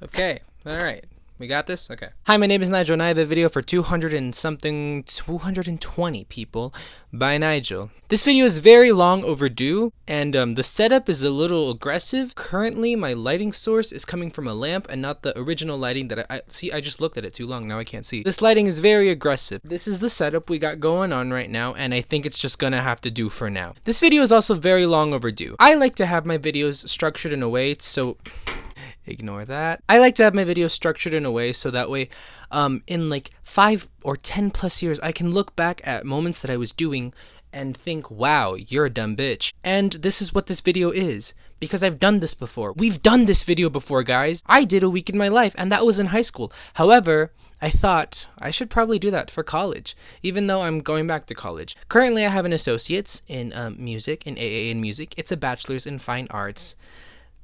Okay, alright. We got this? Okay. Hi, my name is Nigel, and I have a video for 220 people by Nigel. This video is very long overdue, and the setup is a little aggressive. Currently, my lighting source is coming from a lamp and not the original lighting that I just looked at it too long, now I can't see. This lighting is very aggressive. This is the setup we got going on right now, and I think it's just gonna have to do for now. This video is also very long overdue. I like to have my videos structured in a way so... Ignore that. I like to have my videos structured in a way so that way in like 5 or 10 plus years I can look back at moments that I was doing and think, wow, you're a dumb bitch. And this is what this video is, because I've done this before. We've done this video before, guys. I did a week in my life, and that was in high school. However, I thought I should probably do that for college, even though I'm going back to college. Currently, I have an associate's in music, an AA in music. It's a bachelor's in fine arts.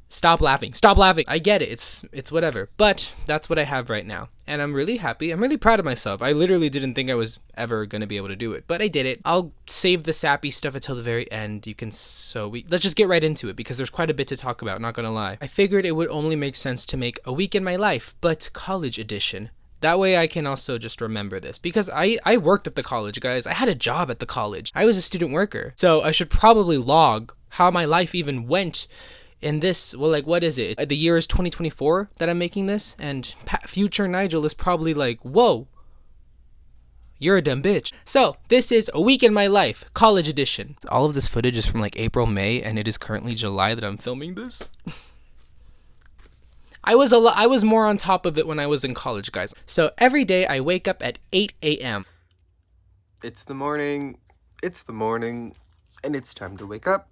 Stop laughing. Stop laughing. I get it. It's whatever. But that's what I have right now. And I'm really happy. I'm really proud of myself. I literally didn't think I was ever going to be able to do it, but I did it. I'll save the sappy stuff until the very end. Let's just get right into it because there's quite a bit to talk about, not going to lie. I figured it would only make sense to make a week in my life, but college edition. That way I can also just remember this because I worked at the college, guys. I had a job at the college. I was a student worker. So I should probably log how my life even went in this, well, like, what is it? The year is 2024 that I'm making this, and future Nigel is probably like, whoa, you're a dumb bitch. So, this is a week in my life, college edition. All of this footage is from like April, May, and it is currently July that I'm filming this. I was more on top of it when I was in college, guys. So, every day I wake up at 8 a.m. It's the morning, and it's time to wake up.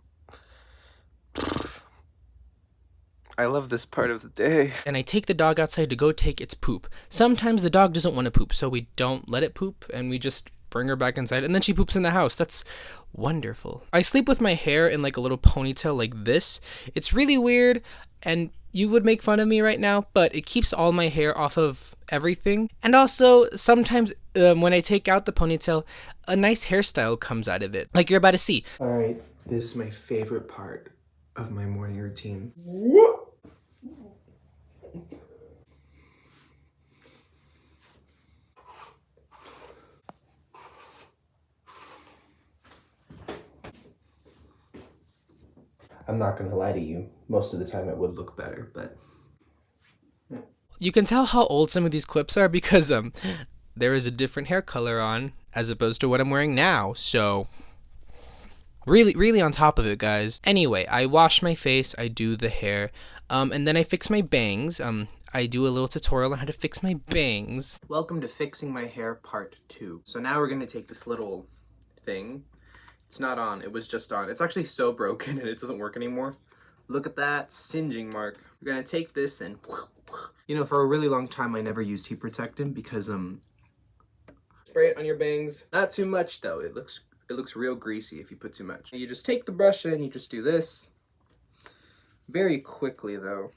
I love this part of the day. And I take the dog outside to go take its poop. Sometimes the dog doesn't want to poop, so we don't let it poop, and we just bring her back inside, and then she poops in the house. That's wonderful. I sleep with my hair in like a little ponytail like this. It's really weird, and you would make fun of me right now, but it keeps all my hair off of everything. And also, sometimes when I take out the ponytail, a nice hairstyle comes out of it, like you're about to see. All right, this is my favorite part of my morning routine. I'm not gonna lie to you, most of the time it would look better, but... You can tell how old some of these clips are because there is a different hair color on as opposed to what I'm wearing now, so... Really on top of it, guys. Anyway, I wash my face, I do the hair, and then I fix my bangs. I do a little tutorial on how to fix my bangs. Welcome to fixing my hair part 2. So now we're gonna take this little thing. It's not on, it was just on. It's actually so broken and it doesn't work anymore. Look at that singeing mark. We're gonna take this and, you know, for a really long time I never used heat protectant because, spray it on your bangs. Not too much though, it looks real greasy if you put too much. You just take the brush and you just do this. Very quickly though.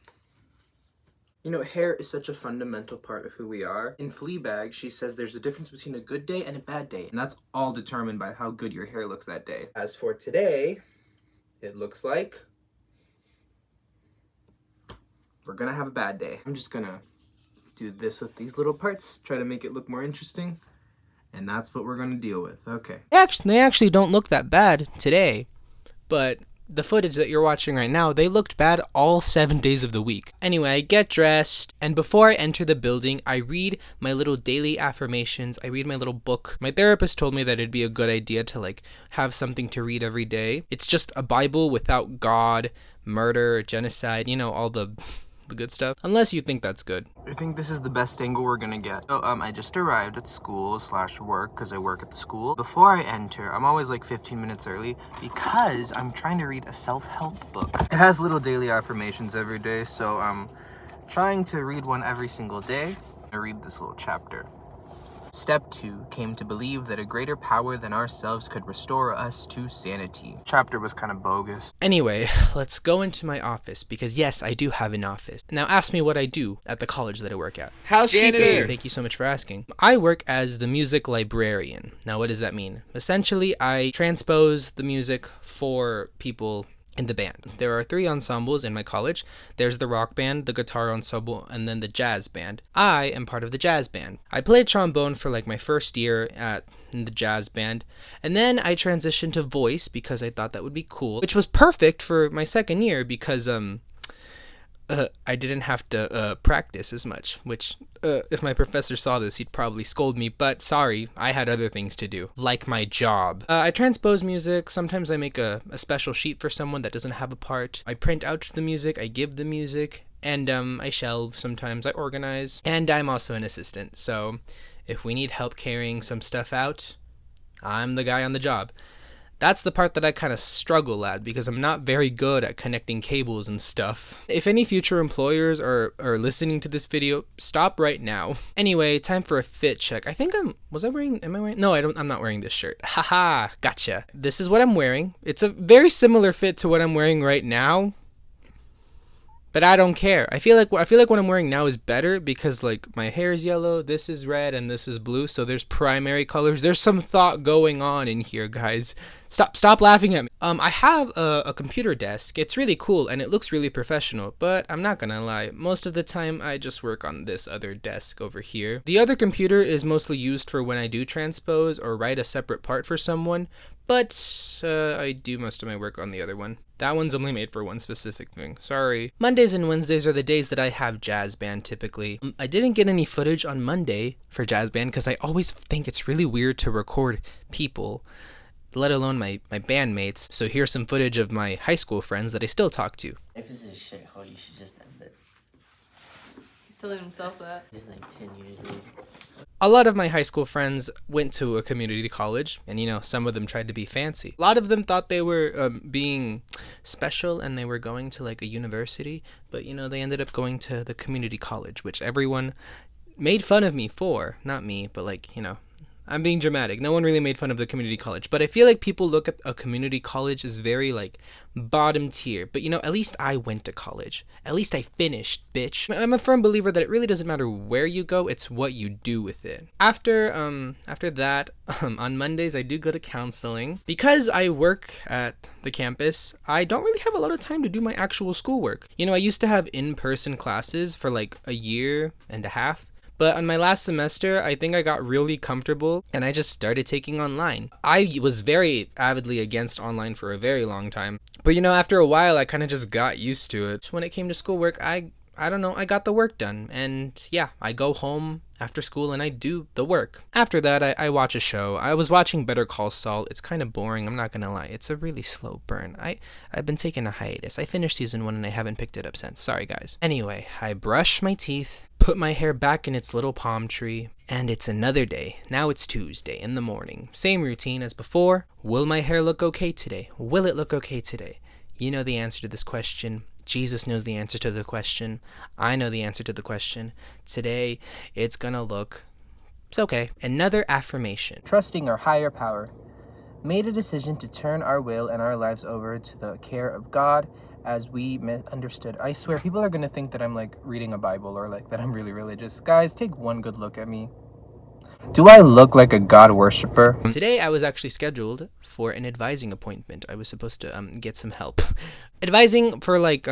You know, hair is such a fundamental part of who we are. In Fleabag, she says there's a difference between a good day and a bad day, and that's all determined by how good your hair looks that day. As for today, it looks like we're gonna have a bad day. I'm just gonna do this with these little parts, try to make it look more interesting. And that's what we're gonna deal with. Okay. They actually don't look that bad today, but the footage that you're watching right now, they looked bad all 7 days of the week. Anyway, I get dressed, and before I enter the building, I read my little daily affirmations. I read my little book. My therapist told me that it'd be a good idea to like have something to read every day. It's just a Bible without God, murder, genocide, you know, all the good stuff, unless you think that's good. I think this is the best angle we're gonna get. So I just arrived at school / work because I work at the school. Before I enter, I'm always like 15 minutes early because I'm trying to read a self-help book. It has little daily affirmations every day, so I'm trying to read one every single day. I read this little chapter. Step 2 came to believe that a greater power than ourselves could restore us to sanity. Chapter was kind of bogus. Anyway, let's go into my office because yes, I do have an office. Now ask me what I do at the college that I work at. Housekeeping! Thank you so much for asking. I work as the music librarian. Now what does that mean? Essentially, I transpose the music for people in the band. There are 3 ensembles in my college. There's the rock band, the guitar ensemble, and then the jazz band. I am part of the jazz band. I played trombone for like my first year in the jazz band, and then I transitioned to voice because I thought that would be cool, which was perfect for my second year because I didn't have to practice as much, which if my professor saw this, he'd probably scold me, but sorry, I had other things to do, like my job. I transpose music. Sometimes I make a special sheet for someone that doesn't have a part. I print out the music, I give the music, and I shelve sometimes, I organize, and I'm also an assistant, so if we need help carrying some stuff out, I'm the guy on the job. That's the part that I kind of struggle at because I'm not very good at connecting cables and stuff. If any future employers are listening to this video, stop right now. Anyway, time for a fit check. I think am I wearing? No, I'm not wearing this shirt. Haha, gotcha. This is what I'm wearing. It's a very similar fit to what I'm wearing right now. But I don't care. I feel like what I'm wearing now is better because like my hair is yellow, this is red, and this is blue. So there's primary colors. There's some thought going on in here, guys. Stop laughing at me. I have a computer desk. It's really cool and it looks really professional. But I'm not gonna lie. Most of the time I just work on this other desk over here. The other computer is mostly used for when I do transpose or write a separate part for someone. But I do most of my work on the other one. That one's only made for one specific thing. Sorry. Mondays and Wednesdays are the days that I have jazz band typically. I didn't get any footage on Monday for jazz band because I always think it's really weird to record people, let alone my bandmates. So here's some footage of my high school friends that I still talk to. If it's a shithole, you should just end it. He's telling himself that. It's like 10 years later. A lot of my high school friends went to a community college, and you know, some of them tried to be fancy. A lot of them thought they were being special and they were going to like a university, but you know, they ended up going to the community college, which everyone made fun of me for. Not me, but like, you know, I'm being dramatic. No one really made fun of the community college, but I feel like people look at a community college as very like bottom tier. But you know, at least I went to college. At least I finished, bitch. I'm a firm believer that it really doesn't matter where you go, it's what you do with it. After that, on Mondays I do go to counseling. Because I work at the campus, I don't really have a lot of time to do my actual schoolwork. You know, I used to have in-person classes for like a year and a half. But on my last semester, I think I got really comfortable and I just started taking online. I was very avidly against online for a very long time. But you know, after a while, I kind of just got used to it. When it came to schoolwork, I don't know, I got the work done. And yeah, I go home after school and I do the work. After that, I watch a show. I was watching Better Call Saul. It's kind of boring, I'm not gonna lie. It's a really slow burn. I've been taking a hiatus. I finished season 1 and I haven't picked it up since. Sorry, guys. Anyway, I brush my teeth, put my hair back in its little palm tree, and it's another day. Now it's Tuesday in the morning. Same routine as before. Will my hair look okay today? Will it look okay today? You know the answer to this question. Jesus knows the answer to the question. I know the answer to the question. Today, it's gonna look... It's okay. Another affirmation. Trusting our higher power, made a decision to turn our will and our lives over to the care of God as we understood. I swear, people are gonna think that I'm like reading a Bible or like that I'm really religious. Guys, take one good look at me. Do I look like a God worshiper? Today I was actually scheduled for an advising appointment. I was supposed to get some help. Advising for like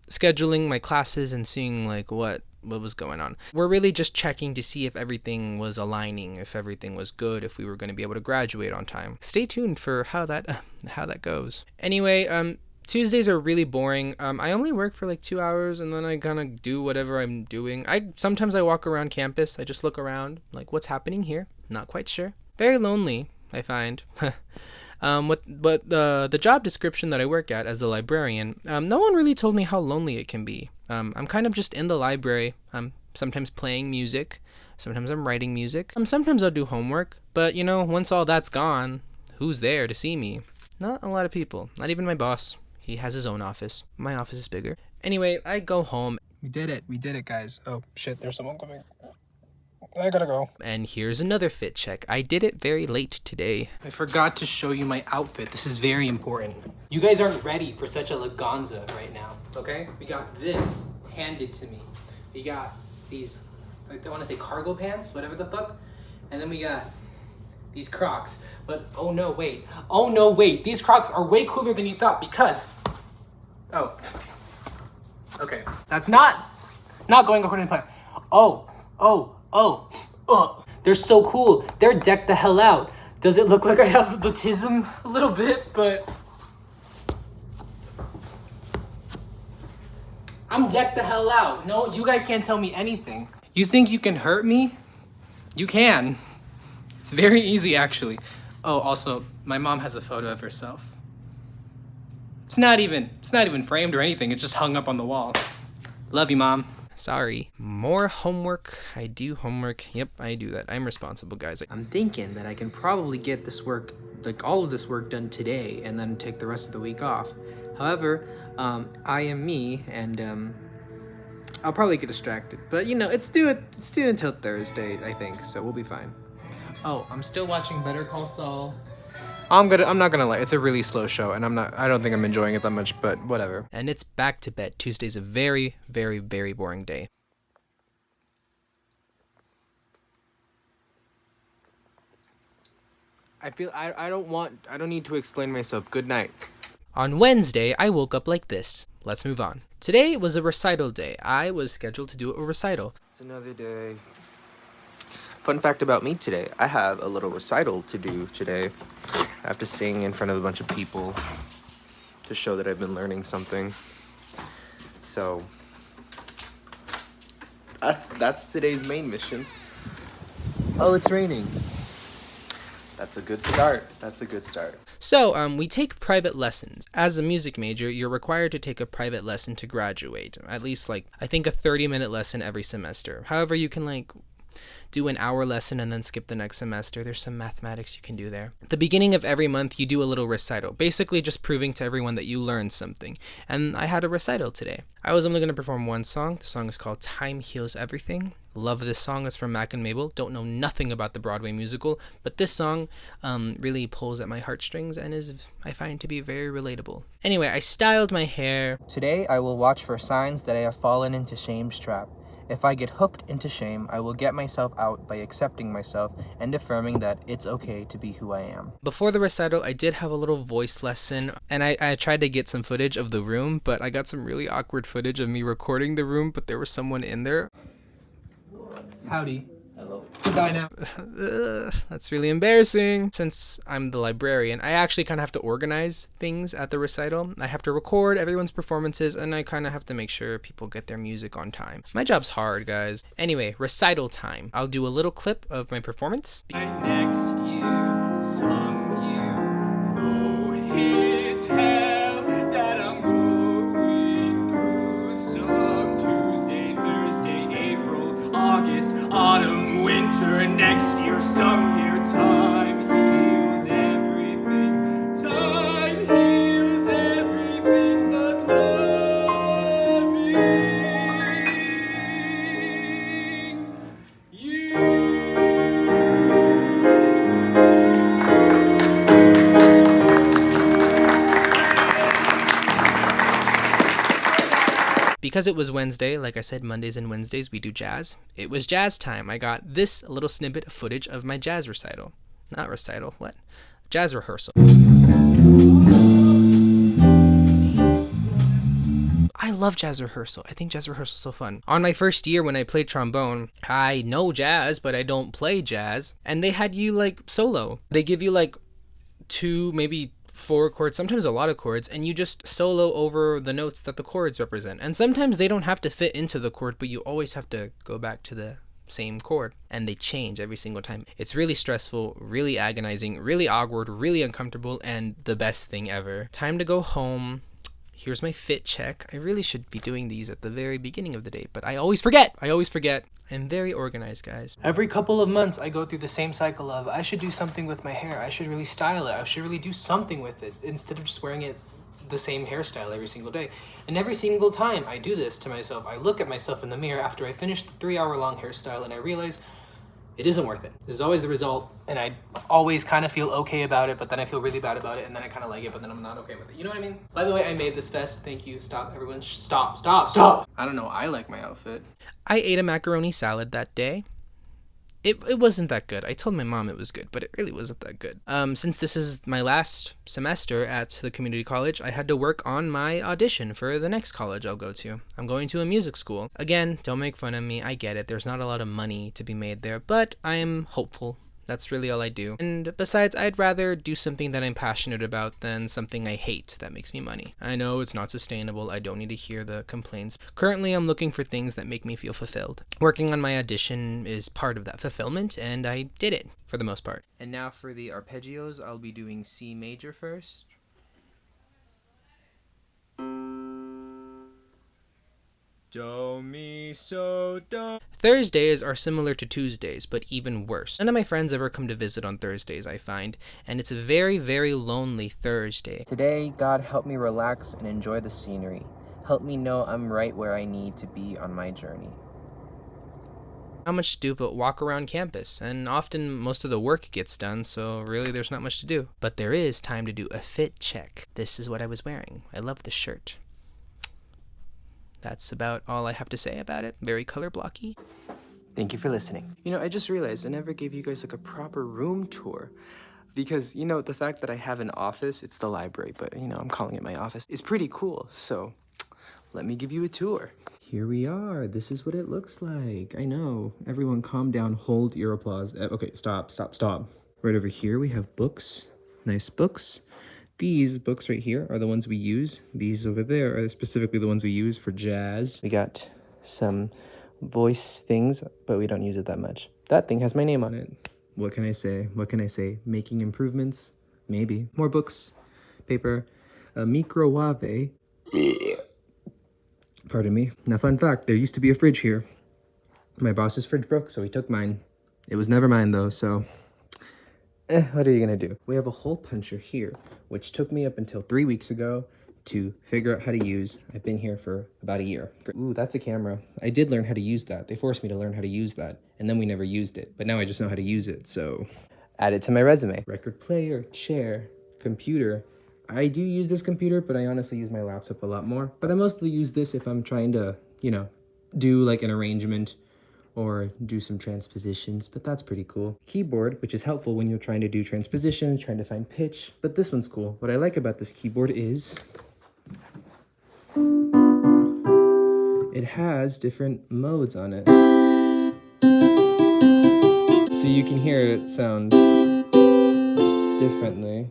scheduling my classes and seeing like what was going on. We're really just checking to see if everything was aligning, if everything was good, if we were going to be able to graduate on time. Stay tuned for how that goes. Anyway, Tuesdays are really boring. I only work for like 2 hours and then I kind of do whatever I'm doing. Sometimes I walk around campus. I just look around, like what's happening here? Not quite sure. Very lonely, I find. But the job description that I work at as the librarian, no one really told me how lonely it can be. I'm kind of just in the library. I'm sometimes playing music. Sometimes I'm writing music. Sometimes I'll do homework. But you know, once all that's gone, who's there to see me? Not a lot of people. Not even my boss. He has his own office. My office is bigger. Anyway, I go home. We did it, guys. Oh shit, there's someone coming. I gotta go. And here's another fit check. I did it very late today. I forgot to show you my outfit. This is very important. You guys aren't ready for such a laganza right now, okay? We got this handed to me. We got these, I want to say cargo pants, whatever the fuck. And then we got these Crocs. But oh no, wait. These Crocs are way cooler than you thought because Oh. Okay. That's not going according to plan. They're so cool. They're decked the hell out. Does it look like I have autism? A little bit, but I'm decked the hell out. No, you guys can't tell me anything. You think you can hurt me? You can. It's very easy, actually. Oh, also, my mom has a photo of herself. It's not even framed or anything. It's just hung up on the wall. Love you, Mom. Sorry. More homework. I do homework. Yep, I do that. I'm responsible, guys. I'm thinking that I can probably get this work, like all of this work done today and then take the rest of the week off. However, I am me and I'll probably get distracted. But you know, it's due until Thursday, I think, so we'll be fine. Oh, I'm still watching Better Call Saul. I'm not gonna lie, it's a really slow show, and I don't think I'm enjoying it that much, but whatever. And it's back to bed. Tuesday's a very, very, very boring day. I don't need to explain myself. Good night. On Wednesday, I woke up like this. Let's move on. Today was a recital day. I was scheduled to do a recital. It's another day. Fun fact about me today, I have a little recital to do today. I have to sing in front of a bunch of people to show that I've been learning something. So that's today's main mission. Oh, it's raining. That's a good start. So, we take private lessons. As a music major, you're required to take a private lesson to graduate. At least, I think a 30-minute lesson every semester. However, you can, do an hour lesson and then skip the next semester. There's some mathematics you can do there. At the beginning of every month, you do a little recital, basically just proving to everyone that you learned something. And I had a recital today. I was only going to perform one song. The song is called Time Heals Everything. Love this song. It's from Mac and Mabel. Don't know nothing about the Broadway musical, but this song really pulls at my heartstrings and I find to be very relatable. Anyway, I styled my hair. Today I will watch for signs that I have fallen into shame's trap. If I get hooked into shame, I will get myself out by accepting myself and affirming that it's okay to be who I am. Before the recital, I did have a little voice lesson, and I tried to get some footage of the room, but I got some really awkward footage of me recording the room, but there was someone in there. Howdy. Hello. Goodbye now. That's really embarrassing. Since I'm the librarian, I actually kind of have to organize things at the recital. I have to record everyone's performances, and I kind of have to make sure people get their music on time. My job's hard, guys. Anyway, recital time. I'll do a little clip of my performance. Next year, some you know it's hell that I'm going through. Some Tuesday, Thursday, April, August, autumn, winter, next year, some year. Time heals everything. Time heals everything but loving you. Because it was Wednesday, like I said, Mondays and Wednesdays we do jazz. It was jazz time. I got this little snippet of footage of my jazz recital. Not recital, what? Jazz rehearsal. I love jazz rehearsal. I think jazz rehearsal is so fun. On my first year when I played trombone, I know jazz, but I don't play jazz. And they had you solo. They give you 2, maybe 4 chords, sometimes a lot of chords, and you just solo over the notes that the chords represent. And sometimes they don't have to fit into the chord, but you always have to go back to the same chord, and they change every single time. It's really stressful, really agonizing, really awkward, really uncomfortable, and the best thing ever. Time to go home. Here's my fit check. I really should be doing these at the very beginning of the day, but I always forget. I'm very organized, guys. Every couple of months, I go through the same cycle of, I should do something with my hair. I should really style it. I should really do something with it instead of just wearing it the same hairstyle every single day. And every single time I do this to myself, I look at myself in the mirror after I finish the 3-hour-long hairstyle and I realize it isn't worth it. This is always the result, and I always kind of feel okay about it, but then I feel really bad about it, and then I kind of like it, but then I'm not okay with it. You know what I mean? By the way, I made this vest. Thank you. Stop, everyone. Stop. I don't know. I like my outfit. I ate a macaroni salad that day. It wasn't that good. I told my mom it was good, but it really wasn't that good. Since this is my last semester at the community college, I had to work on my audition for the next college I'll go to. I'm going to a music school. Again, don't make fun of me. I get it. There's not a lot of money to be made there, but I'm hopeful. That's really all I do. And besides, I'd rather do something that I'm passionate about than something I hate that makes me money. I know it's not sustainable. I don't need to hear the complaints. Currently, I'm looking for things that make me feel fulfilled. Working on my audition is part of that fulfillment, and I did it for the most part. And now for the arpeggios, I'll be doing C major first. Do, mi, so, do. Thursdays are similar to Tuesdays, but even worse. None of my friends ever come to visit on Thursdays, I find, and it's a very, very lonely Thursday. Today, God, help me relax and enjoy the scenery. Help me know I'm right where I need to be on my journey. Not much to do but walk around campus, and often most of the work gets done, so really there's not much to do. But there is time to do a fit check. This is what I was wearing. I love the shirt. That's about all I have to say about it. Very color blocky. Thank you for listening. You know, I just realized I never gave you guys like a proper room tour. Because, you know, the fact that I have an office, it's the library, but, you know, I'm calling it my office, is pretty cool. So, let me give you a tour. Here we are. This is what it looks like. I know. Everyone calm down. Hold your applause. Okay, stop. Right over here we have books. Nice books. These books right here are the ones we use. These over there are specifically the ones we use for jazz. We got some voice things, but we don't use it that much. That thing has my name on it. What can I say? Making improvements? Maybe. More books. Paper. A microwave. Pardon me. Now, fun fact, there used to be a fridge here. My boss's fridge broke, so he took mine. It was never mine, though, so... what are you gonna do? We have a hole puncher here, which took me up until 3 weeks ago to figure out how to use. I've been here for about a year. Ooh, that's a camera. I did learn how to use that. They forced me to learn how to use that, and then we never used it. But now I just know how to use it, so... Add it to my resume. Record player, chair, computer. I do use this computer, but I honestly use my laptop a lot more. But I mostly use this if I'm trying to, you know, do like an arrangement or do some transpositions, but that's pretty cool. Keyboard, which is helpful when you're trying to do transposition, trying to find pitch, but this one's cool. What I like about this keyboard is it has different modes on it. So you can hear it sound differently.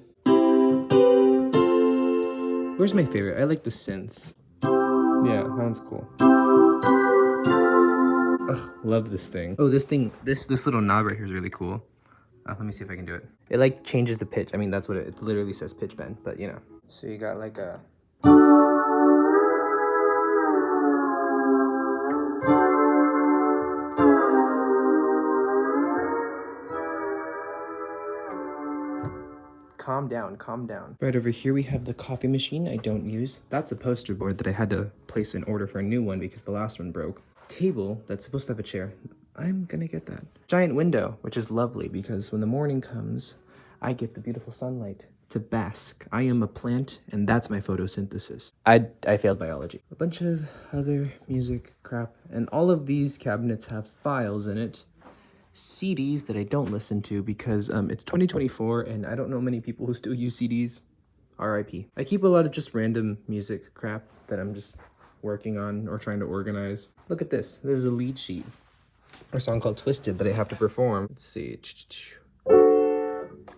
Where's my favorite? I like the synth. Yeah, that one's cool. Ugh, love this thing. Oh, this little knob right here is really cool. Let me see if I can do it. It like changes the pitch. I mean, that's what it literally says, pitch bend, but you know. So you got like a... Calm down. Right over here we have the coffee machine I don't use. That's a poster board that I had to place an order for a new one because the last one broke. Table that's supposed to have a chair. I'm gonna get that. Giant window, which is lovely because when the morning comes, I get the beautiful sunlight to bask. I am a plant, and that's my photosynthesis. I failed biology. A bunch of other music crap, and all of these cabinets have files in it. CDs that I don't listen to because it's 2024 and I don't know many people who still use CDs. RIP. I keep a lot of just random music crap that I'm just working on or trying to organize. Look at this. This is a lead sheet. A song called Twisted that I have to perform. Let's see.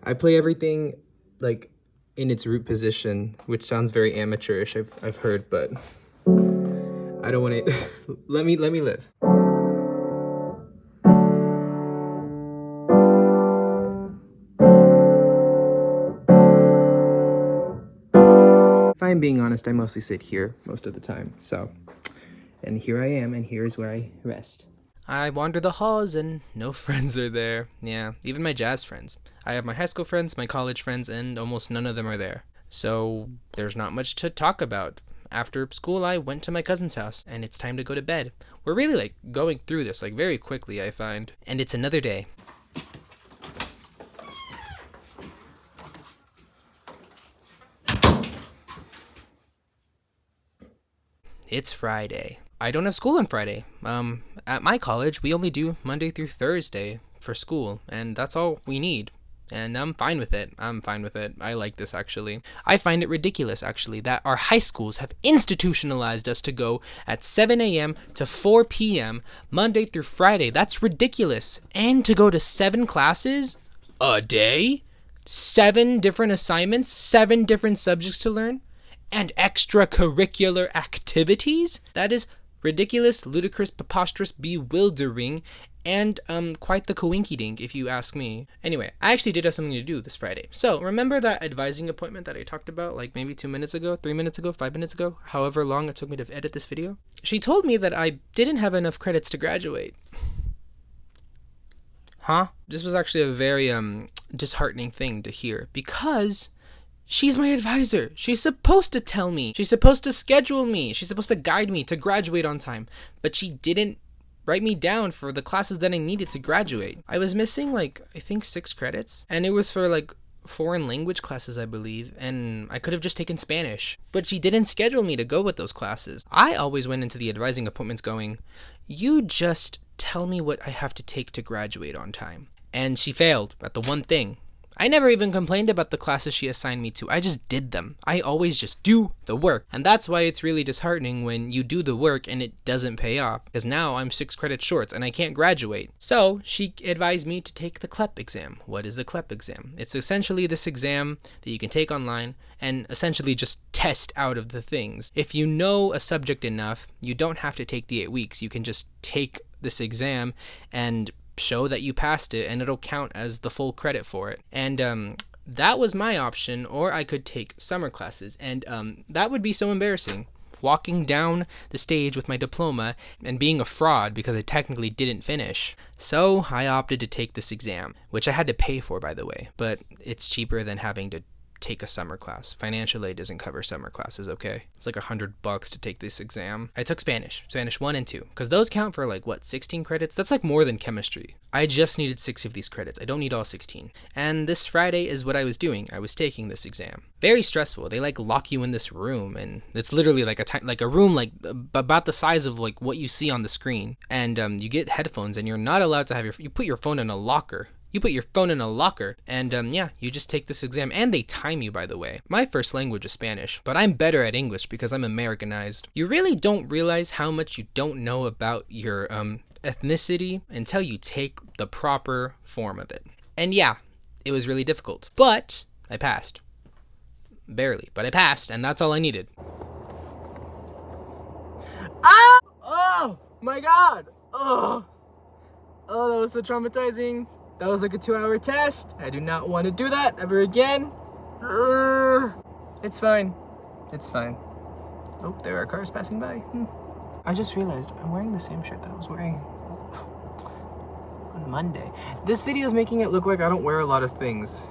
I play everything like in its root position, which sounds very amateurish, I've heard, but I don't want to. let me live. If I'm being honest, I mostly sit here most of the time, so. And here I am, and here's where I rest. I wander the halls and no friends are there. Yeah, even my jazz friends. I have my high school friends, my college friends, and almost none of them are there. So there's not much to talk about. After school, I went to my cousin's house, and it's time to go to bed. We're really, going through this, very quickly, I find. And it's another day. It's Friday. I don't have school on Friday. At my college, we only do Monday through Thursday. for school, and that's all we need. And I'm fine with it. I like this, actually. I find it ridiculous, actually, that our high schools have institutionalized us to go at 7 a.m. to 4 p.m. Monday through Friday. That's ridiculous. And to go to 7 classes a day, 7 different assignments, 7 different subjects to learn, and extracurricular activities. That is ridiculous, ludicrous, preposterous, bewildering, and quite the coinky-dink, if you ask me. Anyway, I actually did have something to do this Friday. So remember that advising appointment that I talked about like maybe 2 minutes ago, 3 minutes ago, 5 minutes ago, however long it took me to edit this video? She told me that I didn't have enough credits to graduate. Huh? This was actually a very disheartening thing to hear, because she's my advisor. She's supposed to tell me. She's supposed to schedule me. She's supposed to guide me to graduate on time. But she didn't write me down for the classes that I needed to graduate. I was missing like, I think 6 credits. And it was for like foreign language classes, I believe. And I could have just taken Spanish. But she didn't schedule me to go with those classes. I always went into the advising appointments going, you just tell me what I have to take to graduate on time. And she failed at the one thing. I never even complained about the classes she assigned me to. I just did them. I always just do the work. And that's why it's really disheartening when you do the work and it doesn't pay off. Because now I'm 6 credits short and I can't graduate. So she advised me to take the CLEP exam. What is the CLEP exam? It's essentially this exam that you can take online and essentially just test out of the things. If you know a subject enough, you don't have to take the 8 weeks. You can just take this exam and show that you passed it, and it'll count as the full credit for it. And that was my option, or I could take summer classes, and that would be so embarrassing, walking down the stage with my diploma and being a fraud because I technically didn't finish. So I opted to take this exam, which I had to pay for, by the way, but it's cheaper than having to take a summer class. Financial aid doesn't cover summer classes, okay? It's like $100 to take this exam. I took Spanish 1 and 2, because those count for like, what, 16 credits? That's like more than chemistry. I just needed 6 of these credits. I don't need all 16. And this Friday is what I was doing. I was taking this exam. Very stressful. They like lock you in this room, and it's literally like a room like about the size of like what you see on the screen. And you get headphones, and you're not allowed to have you put your phone in a locker. You put your phone in a locker, and yeah, you just take this exam, and they time you, by the way. My first language is Spanish, but I'm better at English because I'm Americanized. You really don't realize how much you don't know about your ethnicity until you take the proper form of it. And yeah, it was really difficult, but I passed. Barely, but I passed, and that's all I needed. Ah! Oh my god! Oh, that was so traumatizing. That was like a 2-hour test. I do not want to do that ever again. It's fine. It's fine. Oh, there are cars passing by. I just realized I'm wearing the same shirt that I was wearing on Monday. This video is making it look like I don't wear a lot of things.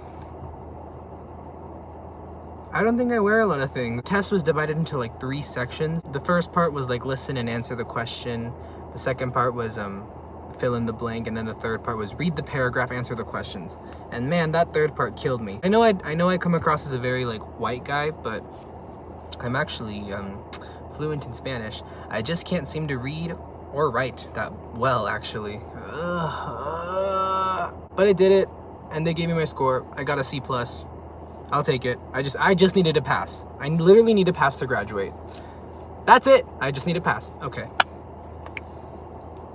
I don't think I wear a lot of things. The test was divided into like 3 sections. The first part was like listen and answer the question. The second part was fill in the blank, and then the third part was read the paragraph, answer the questions. And man, that third part killed me. I know I come across as a very like white guy, but I'm actually fluent in Spanish. I just can't seem to read or write that well, actually. But I did it, and they gave me my score. I got a C+. I'll take it. I just needed to pass. I literally need to pass to graduate. That's it. I just need to pass. Okay.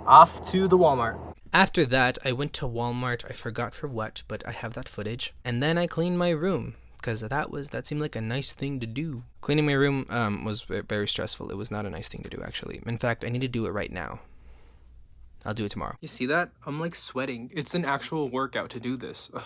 Off to the Walmart. After that, I went to Walmart. I forgot for what, but I have that footage. And then I cleaned my room, because that seemed like a nice thing to do. Cleaning my room was very stressful. It was not a nice thing to do, actually. In fact, I need to do it right now. I'll do it tomorrow. You see that? I'm like sweating. It's an actual workout to do this. Ugh.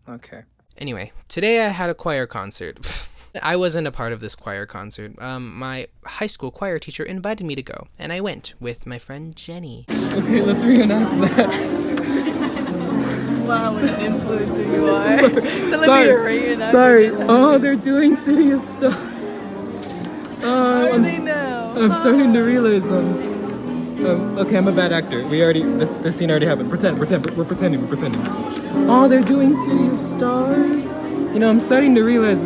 Okay. Anyway, today I had a choir concert. I wasn't a part of this choir concert. My high school choir teacher invited me to go, and I went with my friend Jenny. Okay, let's reenact that. Wow, what an influencer you are. Sorry. Oh, they're doing City of Stars. How are they now? I'm starting to realize okay, I'm a bad actor. This scene already happened. We're pretending. Oh, they're doing City of Stars. You know, I'm starting to realize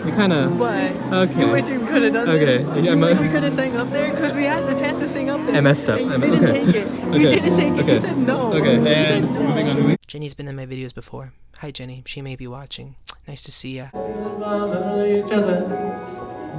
We kind of. What? Okay. You wish you could have done Okay. this? Yeah, You wish we could have sang up there? Because we had the chance to sing up there. I messed up. And you I- didn't okay. take it. You Okay. didn't take it. Okay. You said no. Okay, You said and no. moving on. Jenny's been in my videos before. Hi, Jenny. She may be watching. Nice to see ya. Each other,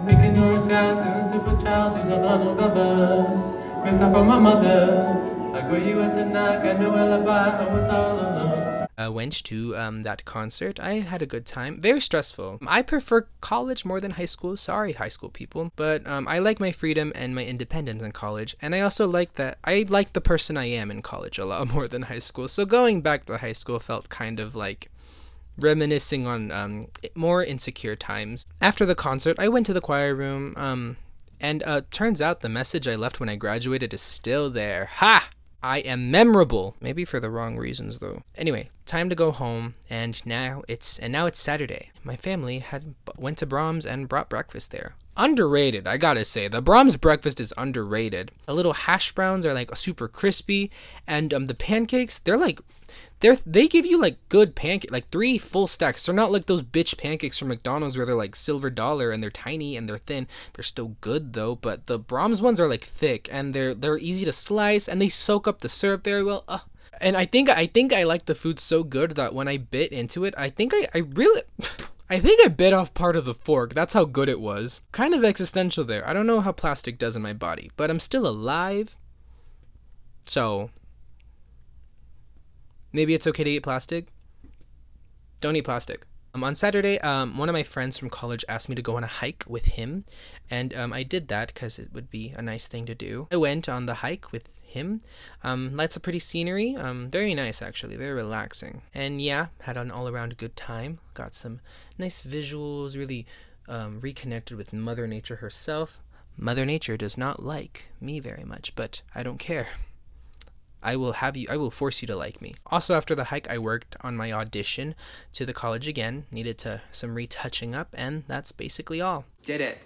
making your skies and super child is another lover. Missed out from my mother. Like where you went tonight, got no alibi, I was all alone. I went to that concert. I had a good time. Very stressful. I prefer college more than high school. Sorry, high school people. But I like my freedom and my independence in college. And I also like that I like the person I am in college a lot more than high school. So going back to high school felt kind of like reminiscing on more insecure times. After the concert, I went to the choir room. And turns out the message I left when I graduated is still there. Ha! I am memorable. Maybe for the wrong reasons though. Anyway, time to go home, and now it's Saturday. My family went to Brahms and brought breakfast there. Underrated, I gotta say. The Brahms breakfast is underrated. The little hash browns are like super crispy, and the pancakes, they give you like good pancake, like 3 full stacks. They're not like those bitch pancakes from McDonald's where they're like silver dollar and they're tiny and they're thin. They're still good though, but the Brahms ones are like thick and they're easy to slice and they soak up the syrup very well. And I think I like the food so good that when I bit into it, I think I really I think I bit off part of the fork. That's how good it was. Kind of existential there. I don't know how plastic does in my body, but I'm still alive. So maybe it's okay to eat plastic. Don't eat plastic. On Saturday, one of my friends from college asked me to go on a hike with him, and I did that because it would be a nice thing to do. I went on the hike with him. Lots of pretty scenery. Very nice actually, very relaxing. And yeah, had an all-around good time. Got some nice visuals. Really reconnected with Mother Nature herself. Mother Nature does not like me very much, but I don't care. I will force you to like me. Also, after the hike, I worked on my audition to the college again. Needed some retouching up, and that's basically all. Did it.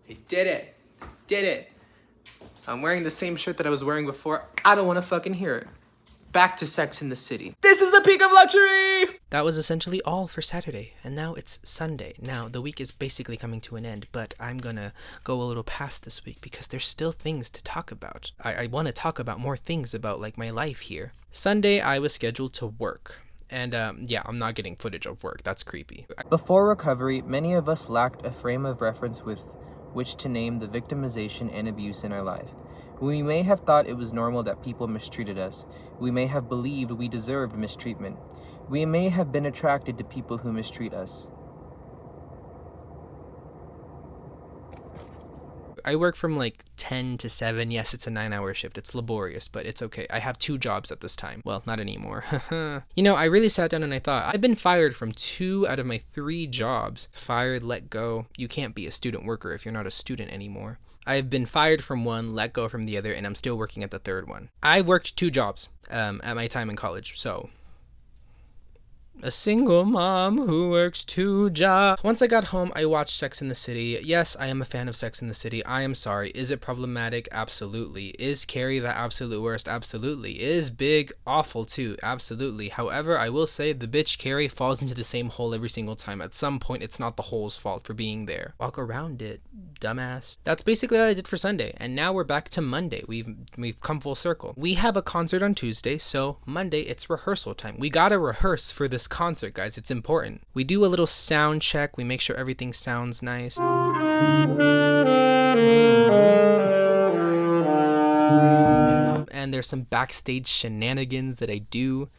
I did it. Did it. I'm wearing the same shirt that I was wearing before. I don't want to fucking hear it. Back to Sex in the City. This is the peak of luxury! That was essentially all for Saturday, and now it's Sunday. Now, the week is basically coming to an end, but I'm gonna go a little past this week because there's still things to talk about. I want to talk about more things about, like, my life here. Sunday, I was scheduled to work. And, yeah, I'm not getting footage of work. That's creepy. Before recovery, many of us lacked a frame of reference with which to name the victimization and abuse in our life. We may have thought it was normal that people mistreated us. We may have believed we deserved mistreatment. We may have been attracted to people who mistreat us. I work from like 10 to 7. Yes, it's a 9-hour shift. It's laborious, but it's okay. I have 2 jobs at this time. Well, not anymore. You know, I really sat down and I thought, I've been fired from 2 out of my 3 jobs. Fired, let go. You can't be a student worker if you're not a student anymore. I've been fired from one, let go from the other, and I'm still working at the 3rd one. I worked 2 jobs at my time in college, so a single mom who works 2 jobs. Once I got home, I watched Sex in the City. Yes, I am a fan of Sex in the City. I am sorry. Is it problematic? Absolutely. Is Carrie the absolute worst? Absolutely. Is Big awful too? Absolutely. However, I will say the bitch Carrie falls into the same hole every single time. At some point, it's not the hole's fault for being there. Walk around it, dumbass. That's basically all I did for Sunday, and now we're back to Monday. We've come full circle. We have a concert on Tuesday, so Monday it's rehearsal time. We gotta rehearse for this concert, guys. It's important. We do a little sound check. We make sure everything sounds nice. And there's some backstage shenanigans that I do.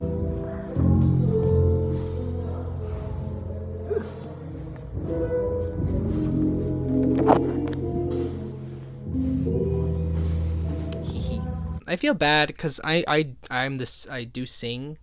I feel bad because I do sing,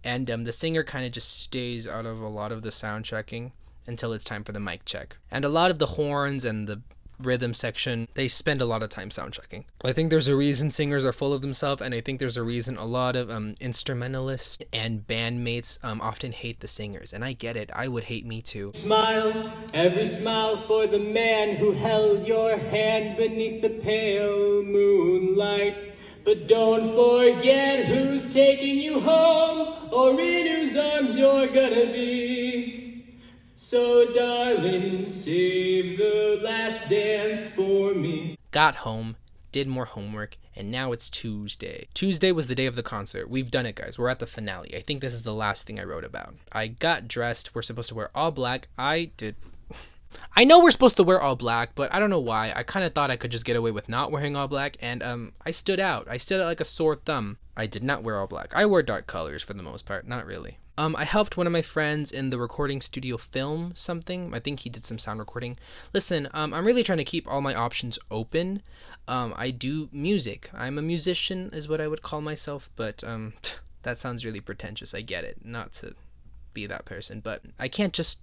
and the singer kind of just stays out of a lot of the sound checking until it's time for the mic check. And a lot of the horns and the rhythm section, they spend a lot of time sound checking. I think there's a reason singers are full of themselves, and I think there's a reason a lot of instrumentalists and bandmates often hate the singers, and I get it. I would hate me too. Smile, every smile for the man who held your hand beneath the pale moonlight. But don't forget who's taking you home, or in whose arms you're gonna be. So So darling, save the last dance for me. Got home, did more homework, and now it's Tuesday. Tuesday was the day of the concert. We've done it, guys. We're at the finale. I think this is the last thing I wrote about. I got dressed. We're supposed to wear all black. I know we're supposed to wear all black, but I don't know why. I kind of thought I could just get away with not wearing all black, and I stood out. I stood out like a sore thumb. I did not wear all black. I wore dark colors for the most part, not really. I helped one of my friends in the recording studio film something. I think he did some sound recording. Listen, I'm really trying to keep all my options open. I do music. I'm a musician is what I would call myself, but that sounds really pretentious. I get it. Not to be that person, but I can't just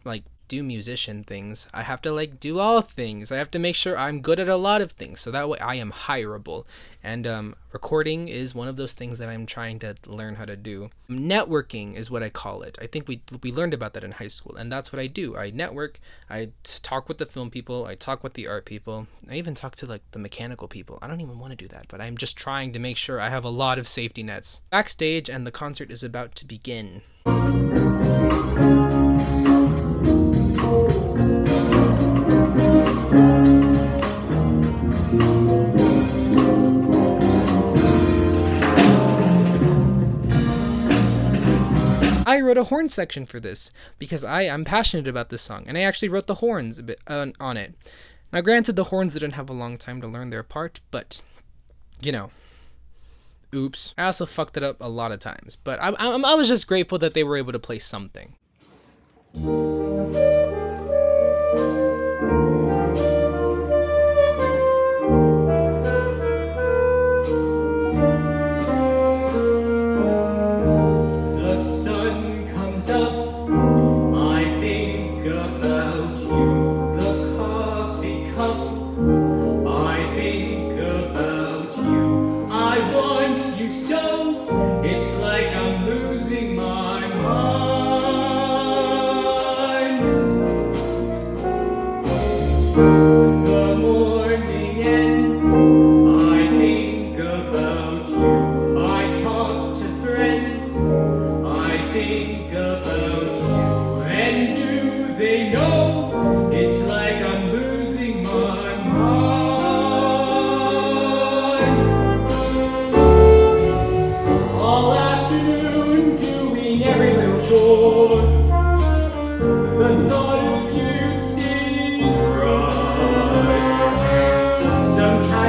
like do musician things. I have to like do all things. I have to make sure I'm good at a lot of things so that way I am hireable. And recording is one of those things that I'm trying to learn how to do. Networking is what I call it. I think we learned about that in high school, and that's what I do. I network. I talk with the film people. I talk with the art people. I even talk to like the mechanical people. I don't even want to do that, but I'm just trying to make sure I have a lot of safety nets. Backstage, and the concert is about to begin. I wrote a horn section for this because I'm passionate about this song, and I actually wrote the horns a bit on it. Now, granted, the horns didn't have a long time to learn their part, but you know, oops. I also fucked it up a lot of times, but I was just grateful that they were able to play something.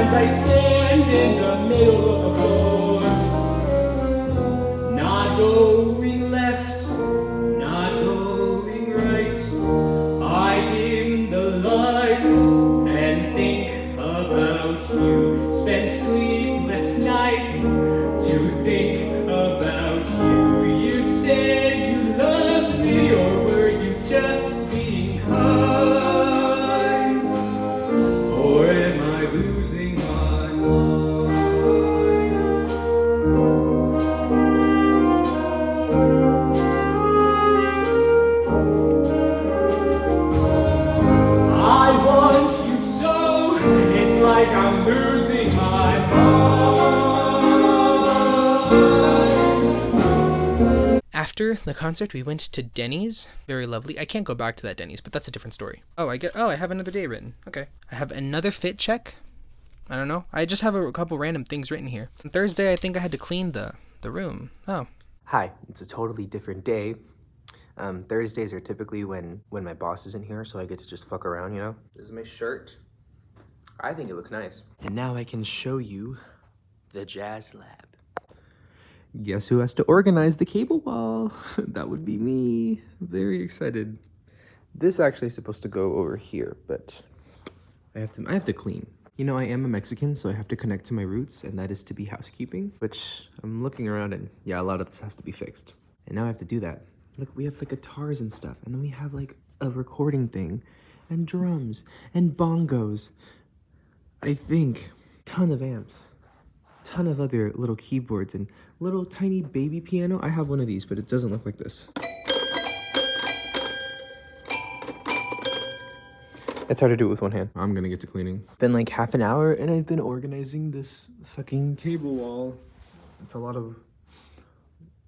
I stand in the middle of the floor, not going left, not going right. I dim the lights and think about you. Spend sleepless nights to think about you. You said you loved me, or were you just being kind? Or am I losing my I'm losing my mind. After the concert, we went to Denny's. Very lovely. I can't go back to that Denny's, but that's a different story. I have another day written. Okay. I have another fit check. I don't know. I just have a couple random things written here. On Thursday, I think I had to clean the room. Oh. Hi, it's a totally different day. Thursdays are typically when my boss isn't here, so I get to just fuck around, you know? This is my shirt. I think it looks nice. And now I can show you the jazz lab. Guess who has to organize the cable wall? That would be me. Very excited. This actually is supposed to go over here, but I have to clean. You know, I am a Mexican, so I have to connect to my roots, and that is to be housekeeping, which I'm looking around and yeah, a lot of this has to be fixed. And now I have to do that. Look, we have like guitars and stuff, and then we have like a recording thing, and drums, and bongos. I think ton of amps, ton of other little keyboards, and little tiny baby piano. I have one of these, but it doesn't look like this. It's hard to do it with one hand. I'm gonna get to cleaning. Been like half an hour and I've been organizing this fucking cable wall. It's a lot of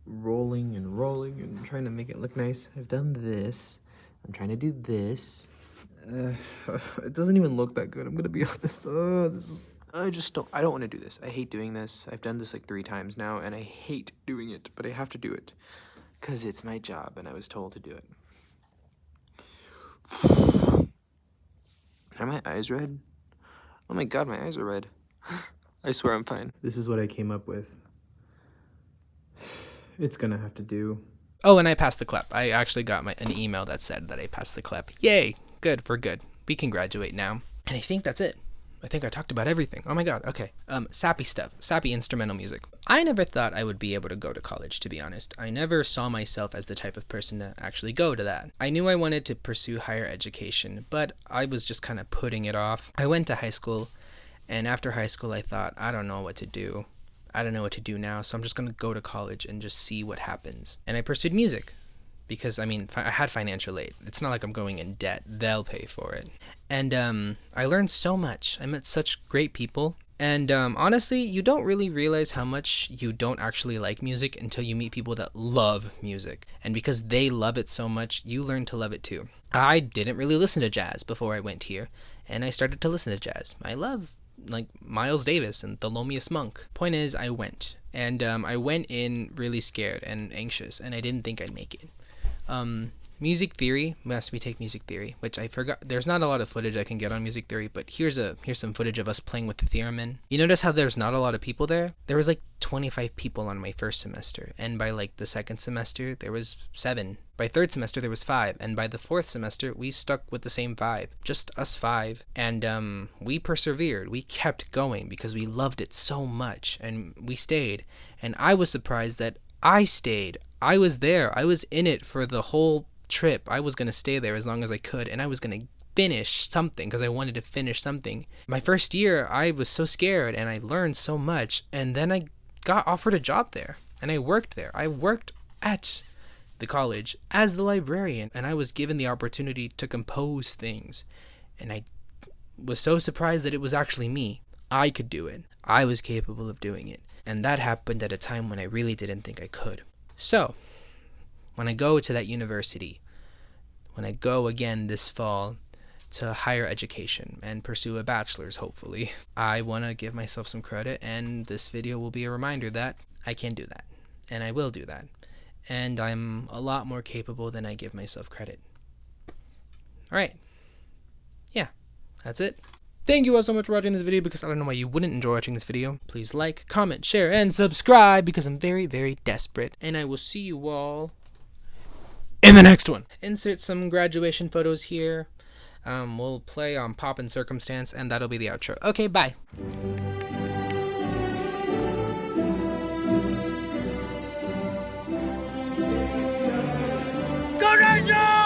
rolling and trying to make it look nice. I've done this. I'm trying to do this. It doesn't even look that good. I'm gonna be honest. I don't want to do this. I hate doing this. I've done this like 3 times now, and I hate doing it, but I have to do it because it's my job, and I was told to do it. Are my eyes red? Oh my god, my eyes are red. I swear I'm fine. This is what I came up with. It's gonna have to do. Oh, and I passed the CLEP. I actually got an email that said that I passed the CLEP. Yay! Good, we're good. We can graduate now. And I think that's it. I think I talked about everything. Oh my god, okay. Sappy stuff. Sappy instrumental music. I never thought I would be able to go to college, to be honest. I never saw myself as the type of person to actually go to that. I knew I wanted to pursue higher education, but I was just kind of putting it off. I went to high school, and after high school I thought, I don't know what to do. I don't know what to do now, so I'm just going to go to college and just see what happens. And I pursued music. Because, I mean, I had financial aid. It's not like I'm going in debt. They'll pay for it. And I learned so much. I met such great people. And honestly, you don't really realize how much you don't actually like music until you meet people that love music. And because they love it so much, you learn to love it too. I didn't really listen to jazz before I went here. And I started to listen to jazz. I love, like, Miles Davis and Thelonious Monk. Point is, I went. And I went in really scared and anxious. And I didn't think I'd make it. Music theory, we take music theory, which I forgot. There's not a lot of footage I can get on music theory, but here's some footage of us playing with the theremin. You notice how there's not a lot of people there? There was like 25 people on my first semester, and by like the second semester there was 7. By third semester there was 5, and by the fourth semester we stuck with the same 5, just us 5, and we persevered. We kept going because we loved it so much, and we stayed. And I was surprised that I stayed. I was there. I was in it for the whole trip. I was going to stay there as long as I could, and I was going to finish something because I wanted to finish something. My first year, I was so scared, and I learned so much, and then I got offered a job there, and I worked there. I worked at the college as the librarian, and I was given the opportunity to compose things, and I was so surprised that it was actually me. I could do it. I was capable of doing it, and that happened at a time when I really didn't think I could. So, when I go to that university, when I go again this fall to higher education and pursue a bachelor's, hopefully, I want to give myself some credit, and this video will be a reminder that I can do that, and I will do that, and I'm a lot more capable than I give myself credit. Alright, yeah, that's it. Thank you all so much for watching this video, because I don't know why you wouldn't enjoy watching this video. Please like, comment, share, and subscribe, because I'm very, very desperate. And I will see you all in the next one. Insert some graduation photos here. We'll play on Pop and Circumstance, and that'll be the outro. Okay, bye. Go Rangers!